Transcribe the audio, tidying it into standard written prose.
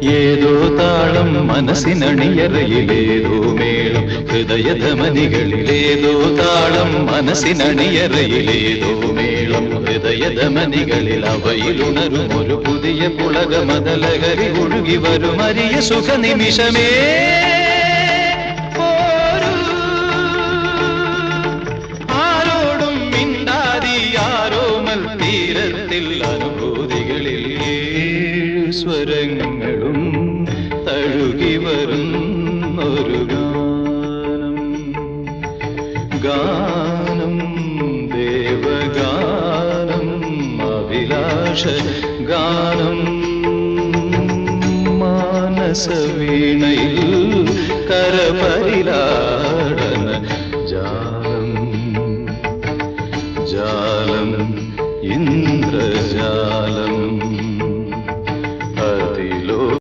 ഏതോ താളം മനസ്സിനണിയറയിലേതോ മേളം ഹൃദയധമനികളിലേതോ താളം മനസ്സിനണിയറയിലേതോ മേളം ഹൃദയധമനികളിൽ അവയിലുണരും ഒരു പുതിയ പുളകമതലഹരി ഒഴുകി വരും അരിയ സുഖനിമിഷമേ ആരോടും മിണ്ടാതി ആരോമൽ തീരത്തിൽ അനുഭൂതികളിൽ സ്വരങ്ങളും തഴുകി വരുന്നൊരു ഗാനം ദേവഗാനം അഭിലാഷ ഗാനം മാനസവീണയിൽ കരപരിലാ